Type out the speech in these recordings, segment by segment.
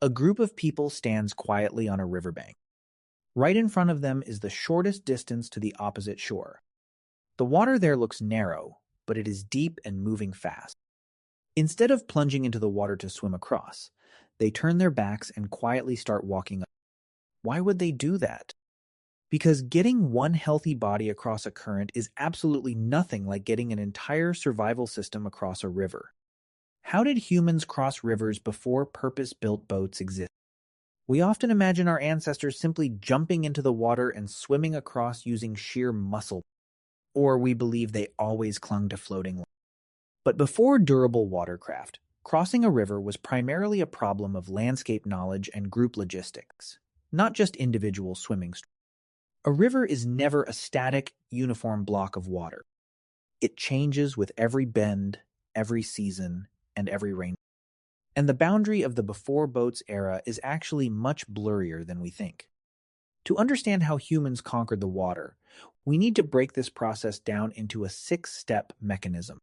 A group of people stands quietly on a riverbank. Right in front of them is the shortest distance to the opposite shore. The water there looks narrow, but it is deep and moving fast. Instead of plunging into the water to swim across, they turn their backs and quietly start walking up. Why would they do that? Because getting one healthy body across a current is absolutely nothing like getting an entire survival system across a river. How did humans cross rivers before purpose-built boats existed? We often imagine our ancestors simply jumping into the water and swimming across using sheer muscle, or we believe they always clung to floating land. But before durable watercraft, crossing a river was primarily a problem of landscape knowledge and group logistics, not just individual swimming streams. A river is never a static, uniform block of water. It changes with every bend, every season, and every rain. And the boundary of the before boats era is actually much blurrier than we think. To understand how humans conquered the water, we need to break this process down into a 6-step mechanism.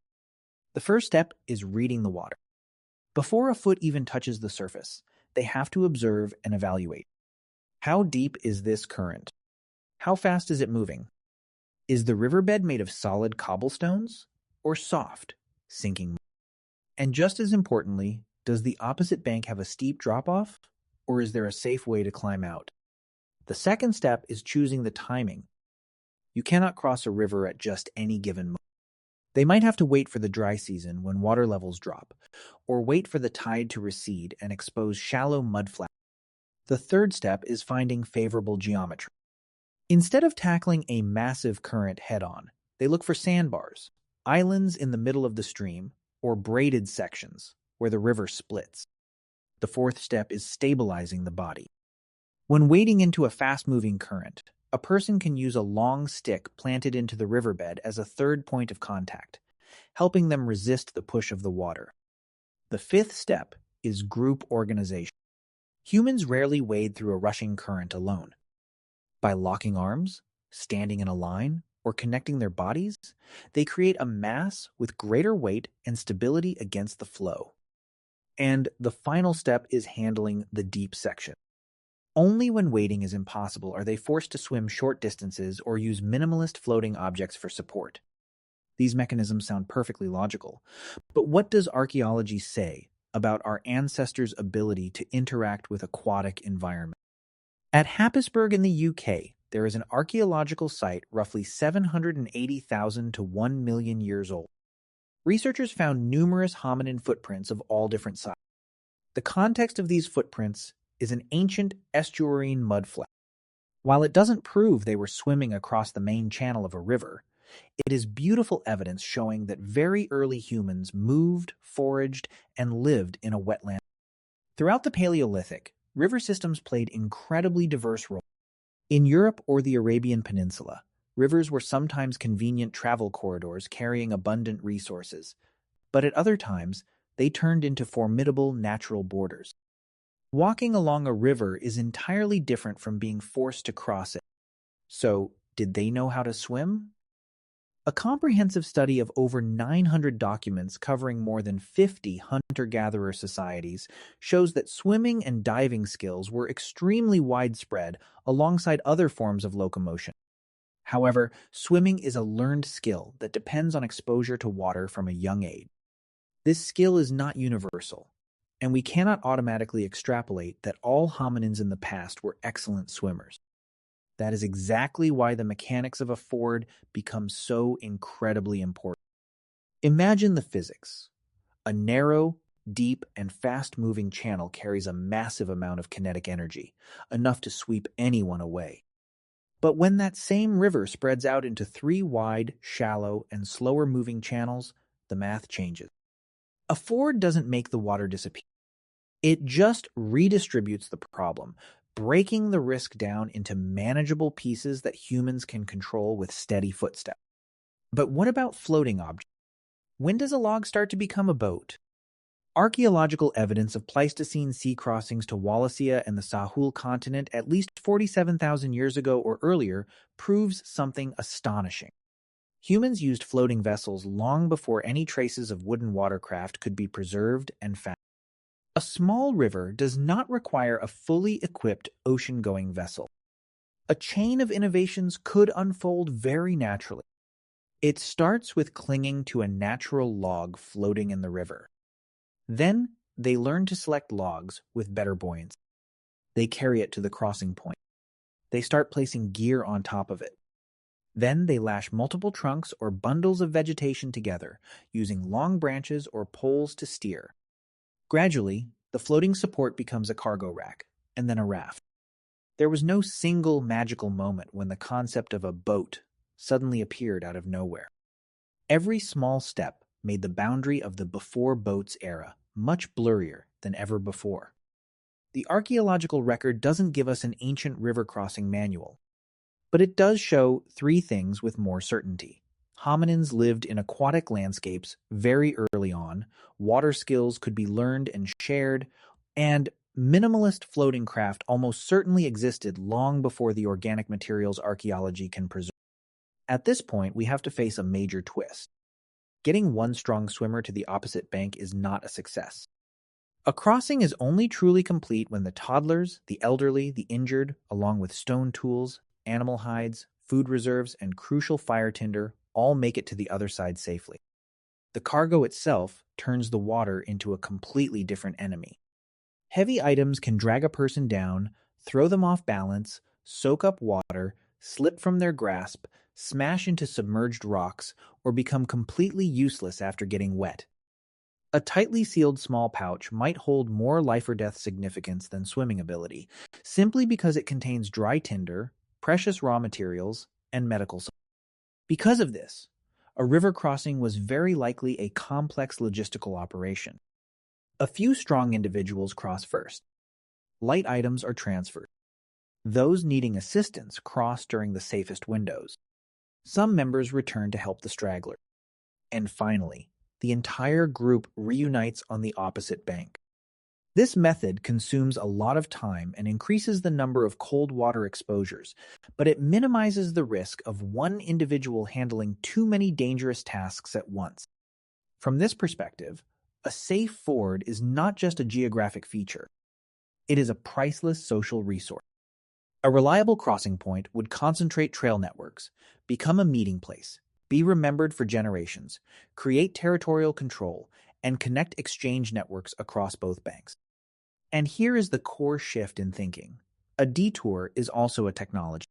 The first step is reading the water. Before a foot even touches the surface, they have to observe and evaluate. How deep is this current? How fast is it moving? Is the riverbed made of solid cobblestones or soft, sinking? And just as importantly, does the opposite bank have a steep drop-off, or is there a safe way to climb out? The second step is choosing the timing. You cannot cross a river at just any given moment. They might have to wait for the dry season when water levels drop, or wait for the tide to recede and expose shallow mudflats. The third step is finding favorable geometry. Instead of tackling a massive current head-on, they look for sandbars, islands in the middle of the stream, or braided sections where the river splits. The fourth step is stabilizing the body. When wading into a fast-moving current, a person can use a long stick planted into the riverbed as a third point of contact, helping them resist the push of the water. The fifth step is group organization. Humans rarely wade through a rushing current alone. By locking arms, standing in a line, or connecting their bodies, they create a mass with greater weight and stability against the flow. And the final step is handling the deep section. Only when wading is impossible are they forced to swim short distances or use minimalist floating objects for support. These mechanisms sound perfectly logical, but what does archaeology say about our ancestors' ability to interact with aquatic environments? At Happisburgh in the UK, there is an archaeological site roughly 780,000 to 1 million years old. Researchers found numerous hominin footprints of all different sizes. The context of these footprints is an ancient estuarine mudflat. While it doesn't prove they were swimming across the main channel of a river, it is beautiful evidence showing that very early humans moved, foraged, and lived in a wetland. Throughout the Paleolithic, river systems played incredibly diverse roles. In Europe or the Arabian Peninsula, rivers were sometimes convenient travel corridors carrying abundant resources, but at other times, they turned into formidable natural borders. Walking along a river is entirely different from being forced to cross it. So, did they know how to swim? A comprehensive study of over 900 documents covering more than 50 hunter-gatherer societies shows that swimming and diving skills were extremely widespread alongside other forms of locomotion. However, swimming is a learned skill that depends on exposure to water from a young age. This skill is not universal, and we cannot automatically extrapolate that all hominins in the past were excellent swimmers. That is exactly why the mechanics of a ford become so incredibly important. Imagine the physics. A narrow, deep, and fast-moving channel carries a massive amount of kinetic energy, enough to sweep anyone away. But when that same river spreads out into 3 wide, shallow, and slower-moving channels, the math changes. A ford doesn't make the water disappear. It just redistributes the problem, breaking the risk down into manageable pieces that humans can control with steady footsteps. But what about floating objects? When does a log start to become a boat? Archaeological evidence of Pleistocene sea crossings to Wallacea and the Sahul continent at least 47,000 years ago or earlier proves something astonishing. Humans used floating vessels long before any traces of wooden watercraft could be preserved and found. A A small river does not require a fully equipped ocean-going vessel. A chain of innovations could unfold very naturally. It starts with clinging to a natural log floating in the river. Then they learn to select logs with better buoyancy. They carry it to the crossing point. They start placing gear on top of it. Then they lash multiple trunks or bundles of vegetation together, using long branches or poles to steer. Gradually, the floating support becomes a cargo rack, and then a raft. There was no single magical moment when the concept of a boat suddenly appeared out of nowhere. Every small step made the boundary of the before boats era much blurrier than ever before. The archaeological record doesn't give us an ancient river crossing manual, but it does show three things with more certainty. Hominins lived in aquatic landscapes very early on, water skills could be learned and shared, and minimalist floating craft almost certainly existed long before the organic materials archaeology can preserve. At this point, we have to face a major twist. Getting one strong swimmer to the opposite bank is not a success. A crossing is only truly complete when the toddlers, the elderly, the injured, along with stone tools, animal hides, food reserves, and crucial fire tinder all make it to the other side safely. The cargo itself turns the water into a completely different enemy. Heavy items can drag a person down, throw them off balance, soak up water, slip from their grasp, smash into submerged rocks, or become completely useless after getting wet. A tightly sealed small pouch might hold more life or death significance than swimming ability, simply because it contains dry tinder, precious raw materials, and medical supplies. Because of this, a river crossing was very likely a complex logistical operation. A few strong individuals cross first. Light items are transferred. Those needing assistance cross during the safest windows. Some members return to help the straggler. And finally, the entire group reunites on the opposite bank. This method consumes a lot of time and increases the number of cold water exposures, but it minimizes the risk of one individual handling too many dangerous tasks at once. From this perspective, a safe ford is not just a geographic feature. It is a priceless social resource. A reliable crossing point would concentrate trail networks, become a meeting place, be remembered for generations, create territorial control, and connect exchange networks across both banks. And here is the core shift in thinking. A detour is also a technology.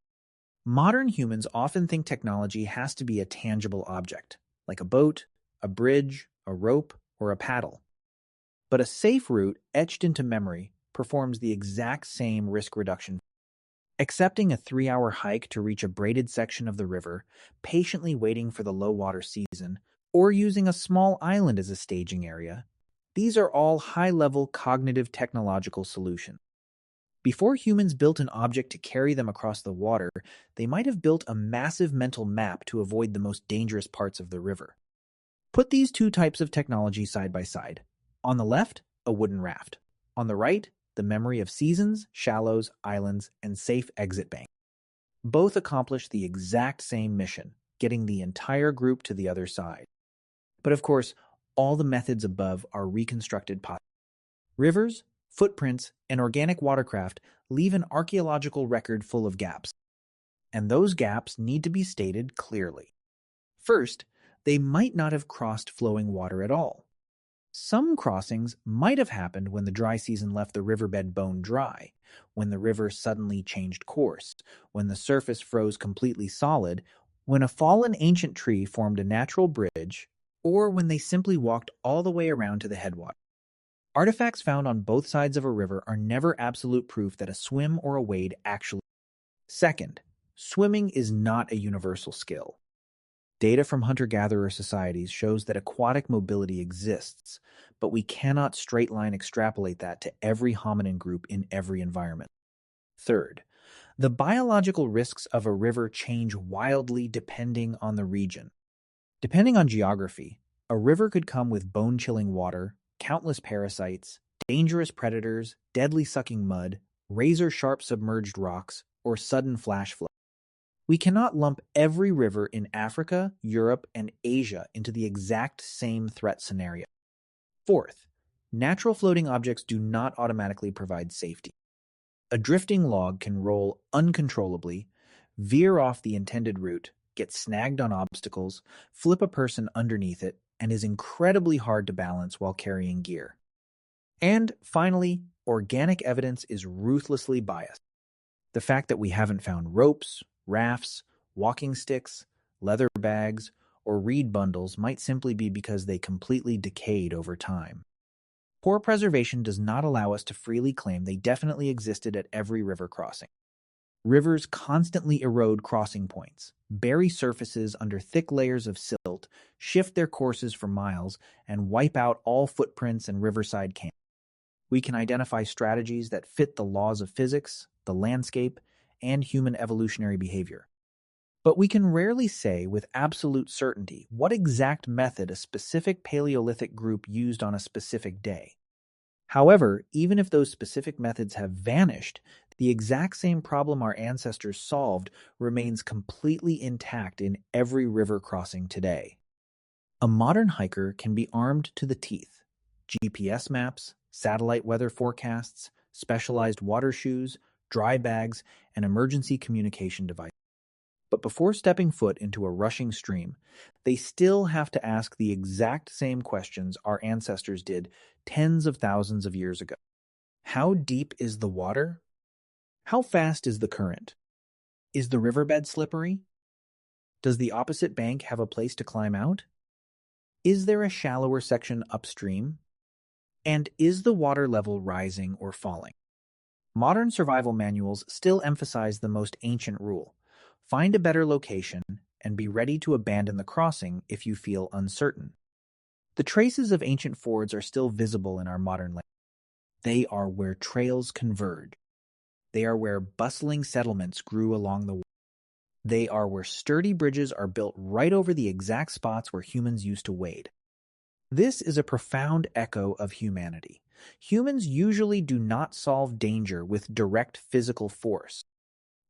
Modern humans often think technology has to be a tangible object, like a boat, a bridge, a rope, or a paddle. But a safe route etched into memory performs the exact same risk reduction. Accepting a 3-hour hike to reach a braided section of the river, patiently waiting for the low water season, or using a small island as a staging area, these are all high-level cognitive technological solutions. Before humans built an object to carry them across the water, they might have built a massive mental map to avoid the most dangerous parts of the river. Put these two types of technology side by side. On the left, a wooden raft. On the right, the memory of seasons, shallows, islands, and safe exit banks. Both accomplish the exact same mission, getting the entire group to the other side. But of course, all the methods above are reconstructed possibly. Rivers, footprints, and organic watercraft leave an archaeological record full of gaps. And those gaps need to be stated clearly. First, they might not have crossed flowing water at all. Some crossings might have happened when the dry season left the riverbed bone dry, when the river suddenly changed course, when the surface froze completely solid, when a fallen ancient tree formed a natural bridge, or when they simply walked all the way around to the headwater. Artifacts found on both sides of a river are never absolute proof that a swim or a wade actually. Second, swimming is not a universal skill. Data from hunter-gatherer societies shows that aquatic mobility exists, but we cannot straight-line extrapolate that to every hominin group in every environment. Third, the biological risks of a river change wildly depending on the region. Depending on geography, a river could come with bone-chilling water, countless parasites, dangerous predators, deadly sucking mud, razor-sharp submerged rocks, or sudden flash flood. We cannot lump every river in Africa, Europe, and Asia into the exact same threat scenario. Fourth, Natural floating objects do not automatically provide safety. A drifting log can roll uncontrollably, veer off the intended route, get snagged on obstacles, flip a person underneath it, and is incredibly hard to balance while carrying gear. And finally, organic evidence is ruthlessly biased. The fact that we haven't found ropes, rafts, walking sticks, leather bags, or reed bundles might simply be because they completely decayed over time. Poor preservation does not allow us to freely claim they definitely existed at every river crossing. Rivers constantly erode crossing points, bury surfaces under thick layers of silt, shift their courses for miles, and wipe out all footprints and riverside camps. We can identify strategies that fit the laws of physics, the landscape, and human evolutionary behavior. But we can rarely say with absolute certainty what exact method a specific Paleolithic group used on a specific day. However, even if those specific methods have vanished, the exact same problem our ancestors solved remains completely intact in every river crossing today. A modern hiker can be armed to the teeth. GPS maps, satellite weather forecasts, specialized water shoes, dry bags, and emergency communication devices. But before stepping foot into a rushing stream, they still have to ask the exact same questions our ancestors did tens of thousands of years ago. How deep is the water? How fast is the current? Is the riverbed slippery? Does the opposite bank have a place to climb out? Is there a shallower section upstream? And is the water level rising or falling? Modern survival manuals still emphasize the most ancient rule: find a better location and be ready to abandon the crossing if you feel uncertain. The traces of ancient fords are still visible in our modern landscape. They are where trails converge. They are where bustling settlements grew along the way. They are where sturdy bridges are built right over the exact spots where humans used to wade. This is a profound echo of humanity. Humans usually do not solve danger with direct physical force.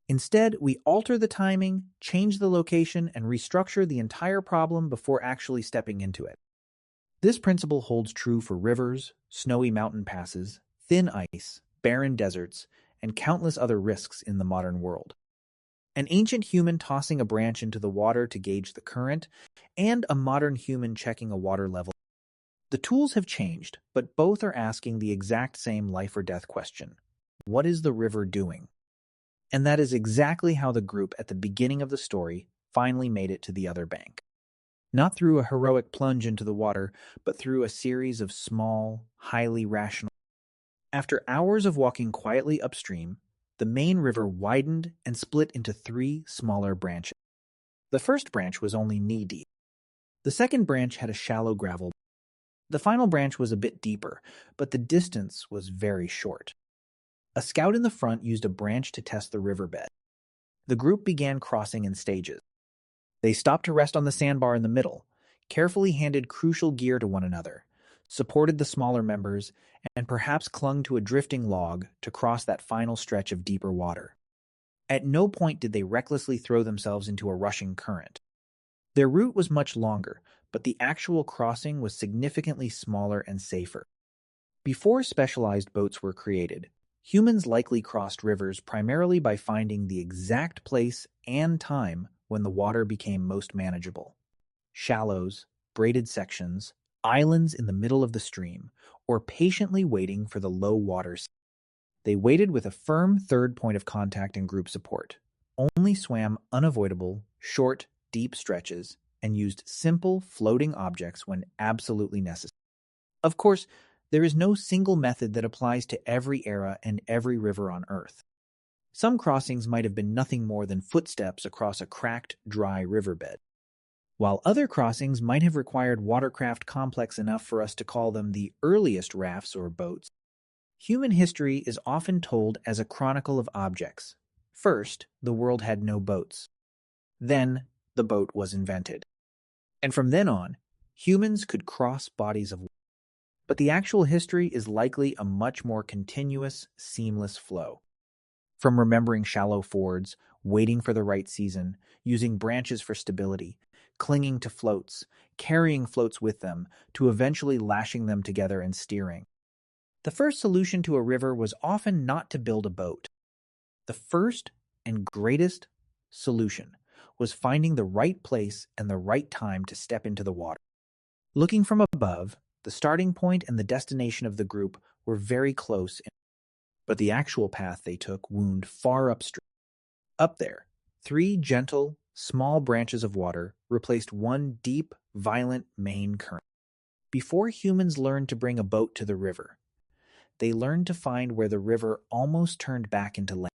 Instead, we alter the timing, change the location, and restructure the entire problem before actually stepping into it. This principle holds true for rivers, snowy mountain passes, thin ice, barren deserts, and countless other risks in the modern world. An ancient human tossing a branch into the water to gauge the current, and a modern human checking a water level. The tools have changed, but both are asking the exact same life or death question: what is the river doing? And that is exactly how the group at the beginning of the story finally made it to the other bank. Not through a heroic plunge into the water, but through a series of small, highly rational. After hours of walking quietly upstream, the main river widened and split into 3 smaller branches. The first branch was only knee-deep. The second branch had a shallow gravel. The final branch was a bit deeper, but the distance was very short. A scout in the front used a branch to test the riverbed. The group began crossing in stages. They stopped to rest on the sandbar in the middle, carefully handed crucial gear to one another, supported the smaller members, and perhaps clung to a drifting log to cross that final stretch of deeper water. At no point did they recklessly throw themselves into a rushing current. Their route was much longer, but the actual crossing was significantly smaller and safer. Before specialized boats were created, humans likely crossed rivers primarily by finding the exact place and time when the water became most manageable. Shallows, braided sections, islands in the middle of the stream, or patiently waiting for the low water. They waited with a firm third point of contact and group support, only swam unavoidable, short, deep stretches, and used simple, floating objects when absolutely necessary. Of course, there is no single method that applies to every era and every river on Earth. Some crossings might have been nothing more than footsteps across a cracked, dry riverbed, while other crossings might have required watercraft complex enough for us to call them the earliest rafts or boats. Human history is often told as a chronicle of objects. First, the world had no boats. Then, the boat was invented. And from then on, humans could cross bodies of water. But the actual history is likely a much more continuous, seamless flow. From remembering shallow fords, waiting for the right season, using branches for stability, clinging to floats, carrying floats with them, to eventually lashing them together and steering. The first solution to a river was often not to build a boat. The first and greatest solution was finding the right place and the right time to step into the water. Looking from above, the starting point and the destination of the group were very close, but the actual path they took wound far upstream. Up there, three gentle, small branches of water replaced one deep, violent main current. Before humans learned to bring a boat to the river, they learned to find where the river almost turned back into land.